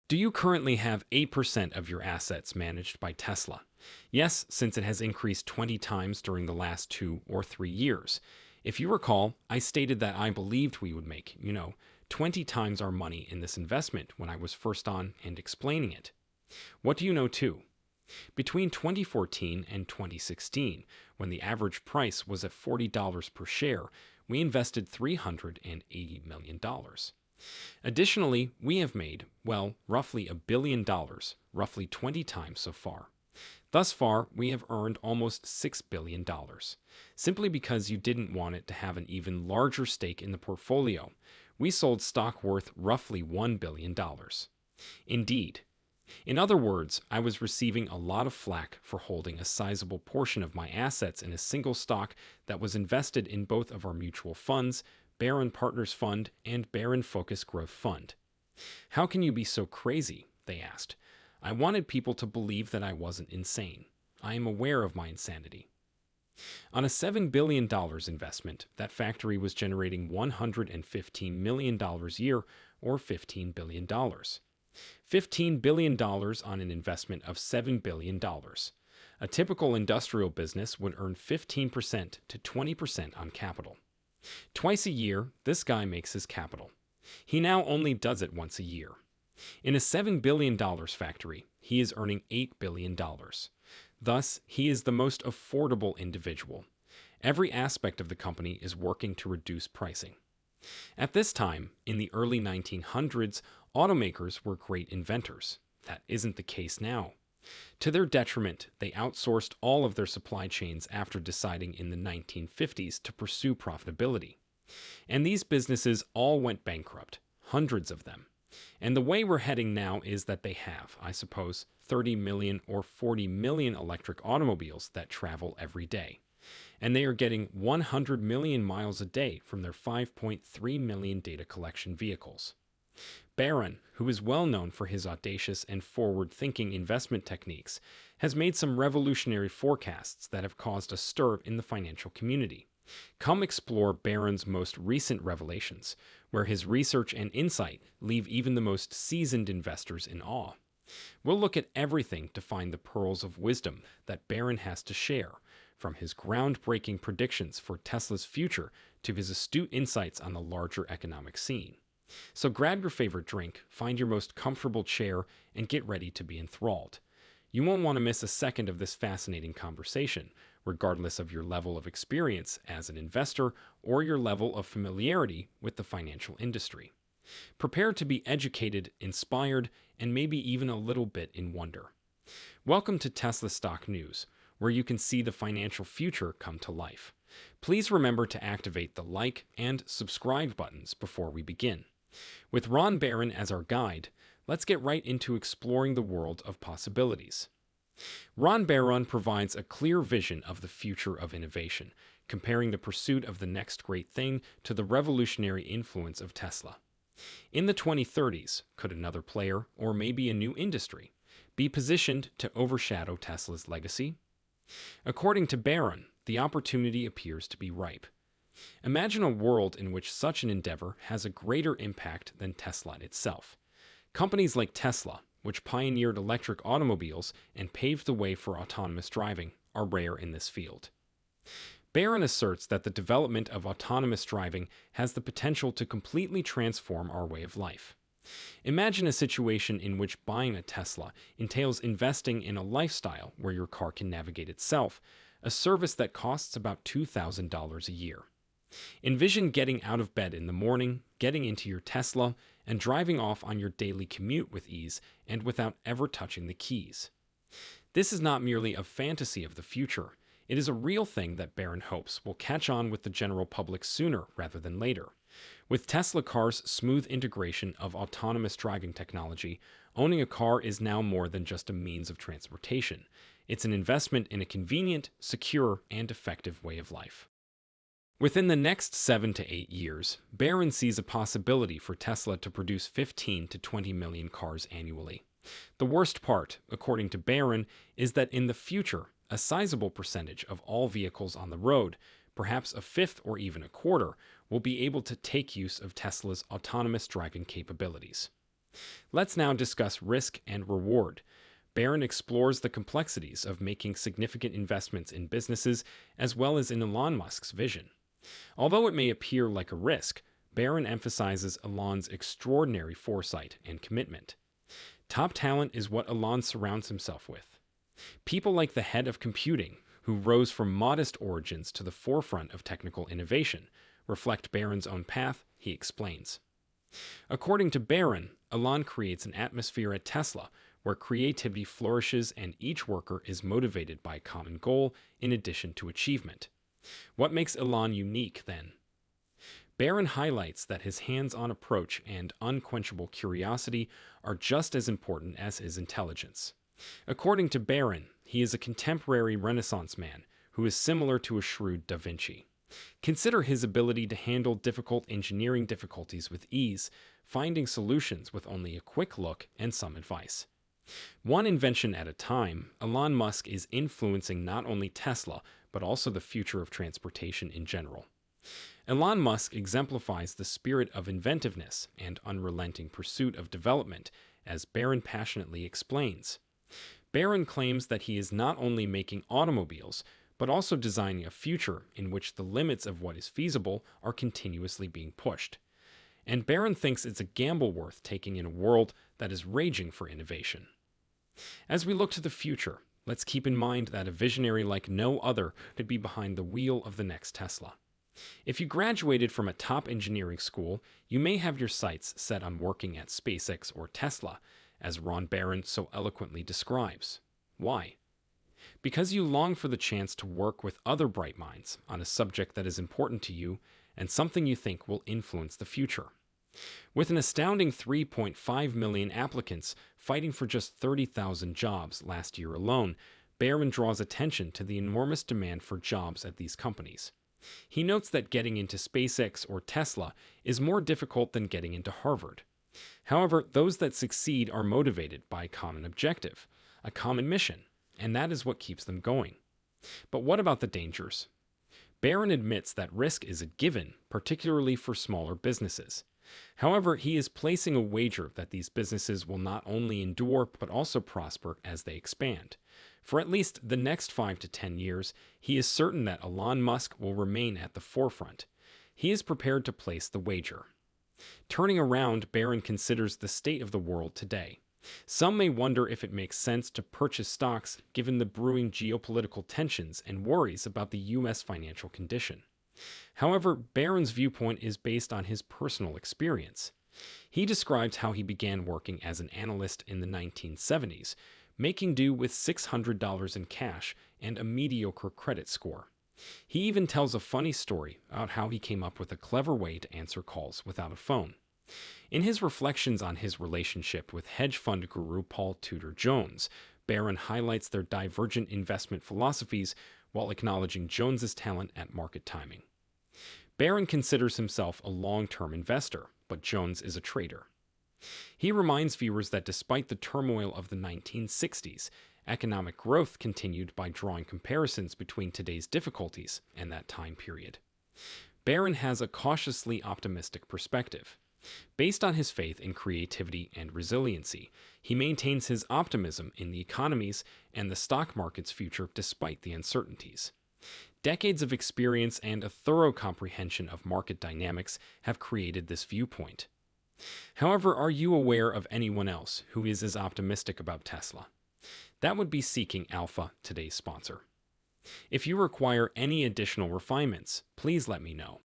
Do you currently have 8% of your assets managed by Tesla? Yes, since it has increased 20 times during the last 2 or 3 years. If you recall, I stated that I believed we would make, 20 times our money in this investment when I was first on and explaining it. What do you know too? Between 2014 and 2016, when the average price was at $40 per share, we invested $380 million. Additionally, we have made, well, roughly $1 billion, roughly 20 times so far. Thus far, we have earned almost $6 billion. Simply because you didn't want it to have an even larger stake in the portfolio, we sold stock worth roughly $1 billion. Indeed. In other words, I was receiving a lot of flack for holding a sizable portion of my assets in a single stock that was invested in both of our mutual funds, Barron Partners Fund and Barron Focus Growth Fund. How can you be so crazy? They asked. I wanted people to believe that I wasn't insane. I am aware of my insanity. On a $7 billion investment, that factory was generating $115 million a year, or $15 billion. $15 billion on an investment of $7 billion. A typical industrial business would earn 15% to 20% on capital. Twice a year, this guy makes his capital. He now only does it once a year. In a $7 billion factory, he is earning $8 billion. Thus, he is the most affordable individual. Every aspect of the company is working to reduce pricing. At this time, in the early 1900s, automakers were great inventors. That isn't the case now. To their detriment, they outsourced all of their supply chains after deciding in the 1950s to pursue profitability. And these businesses all went bankrupt, hundreds of them. And the way we're heading now is that they have, I suppose, 30 million or 40 million electric automobiles that travel every day. And they are getting 100 million miles a day from their 5.3 million data collection vehicles. Barron, who is well known for his audacious and forward-thinking investment techniques, has made some revolutionary forecasts that have caused a stir in the financial community. Come explore Barron's most recent revelations, where his research and insight leave even the most seasoned investors in awe. We'll look at everything to find the pearls of wisdom that Barron has to share, from his groundbreaking predictions for Tesla's future to his astute insights on the larger economic scene. So grab your favorite drink, find your most comfortable chair, and get ready to be enthralled. You won't want to miss a second of this fascinating conversation, regardless of your level of experience as an investor or your level of familiarity with the financial industry. Prepare to be educated, inspired, and maybe even a little bit in wonder. Welcome to Tesla Stock News, where you can see the financial future come to life. Please remember to activate the like and subscribe buttons before we begin. With Ron Barron as our guide, let's get right into exploring the world of possibilities. Ron Barron provides a clear vision of the future of innovation, comparing the pursuit of the next great thing to the revolutionary influence of Tesla. In the 2030s, could another player, or maybe a new industry, be positioned to overshadow Tesla's legacy? According to Barron, the opportunity appears to be ripe. Imagine a world in which such an endeavor has a greater impact than Tesla itself. Companies like Tesla, which pioneered electric automobiles and paved the way for autonomous driving, are rare in this field. Barron asserts that the development of autonomous driving has the potential to completely transform our way of life. Imagine a situation in which buying a Tesla entails investing in a lifestyle where your car can navigate itself, a service that costs about $2,000 a year. Envision getting out of bed in the morning, getting into your Tesla, and driving off on your daily commute with ease and without ever touching the keys. This is not merely a fantasy of the future. It is a real thing that Barron hopes will catch on with the general public sooner rather than later. With Tesla cars' smooth integration of autonomous driving technology, owning a car is now more than just a means of transportation. It's an investment in a convenient, secure, and effective way of life. Within the next 7 to 8 years, Barron sees a possibility for Tesla to produce 15 to 20 million cars annually. The worst part, according to Barron, is that in the future, a sizable percentage of all vehicles on the road, perhaps a fifth or even a quarter, will be able to take use of Tesla's autonomous driving capabilities. Let's now discuss risk and reward. Barron explores the complexities of making significant investments in businesses as well as in Elon Musk's vision. Although it may appear like a risk, Barron emphasizes Elon's extraordinary foresight and commitment. Top talent is what Elon surrounds himself with. People like the head of computing, who rose from modest origins to the forefront of technical innovation, reflect Barron's own path, he explains. According to Barron, Elon creates an atmosphere at Tesla where creativity flourishes and each worker is motivated by a common goal in addition to achievement. What makes Elon unique, then? Barron highlights that his hands-on approach and unquenchable curiosity are just as important as his intelligence. According to Barron, he is a contemporary Renaissance man who is similar to a shrewd Da Vinci. Consider his ability to handle difficult engineering difficulties with ease, finding solutions with only a quick look and some advice. One invention at a time, Elon Musk is influencing not only Tesla, but also the future of transportation in general. Elon Musk exemplifies the spirit of inventiveness and unrelenting pursuit of development, as Barron passionately explains. Barron claims that he is not only making automobiles, but also designing a future in which the limits of what is feasible are continuously being pushed. And Barron thinks it's a gamble worth taking in a world that is raging for innovation. As we look to the future, let's keep in mind that a visionary like no other could be behind the wheel of the next Tesla. If you graduated from a top engineering school, you may have your sights set on working at SpaceX or Tesla, as Ron Barron so eloquently describes. Why? Because you long for the chance to work with other bright minds on a subject that is important to you and something you think will influence the future. With an astounding 3.5 million applicants fighting for just 30,000 jobs last year alone, Barron draws attention to the enormous demand for jobs at these companies. He notes that getting into SpaceX or Tesla is more difficult than getting into Harvard. However, those that succeed are motivated by a common objective, a common mission, and that is what keeps them going. But what about the dangers? Barron admits that risk is a given, particularly for smaller businesses. However, he is placing a wager that these businesses will not only endure but also prosper as they expand. For at least the next 5 to 10 years, he is certain that Elon Musk will remain at the forefront. He is prepared to place the wager. Turning around, Barron considers the state of the world today. Some may wonder if it makes sense to purchase stocks given the brewing geopolitical tensions and worries about the U.S. financial condition. However, Barron's viewpoint is based on his personal experience. He describes how he began working as an analyst in the 1970s, making do with $600 in cash and a mediocre credit score. He even tells a funny story about how he came up with a clever way to answer calls without a phone. In his reflections on his relationship with hedge fund guru Paul Tudor Jones, Barron highlights their divergent investment philosophies while acknowledging Jones's talent at market timing. Barron considers himself a long-term investor, but Jones is a trader. He reminds viewers that despite the turmoil of the 1960s, economic growth continued by drawing comparisons between today's difficulties and that time period. Barron has a cautiously optimistic perspective. Based on his faith in creativity and resiliency, he maintains his optimism in the economies and the stock market's future despite the uncertainties. Decades of experience and a thorough comprehension of market dynamics have created this viewpoint. However, are you aware of anyone else who is as optimistic about Tesla? That would be Seeking Alpha, today's sponsor. If you require any additional refinements, please let me know.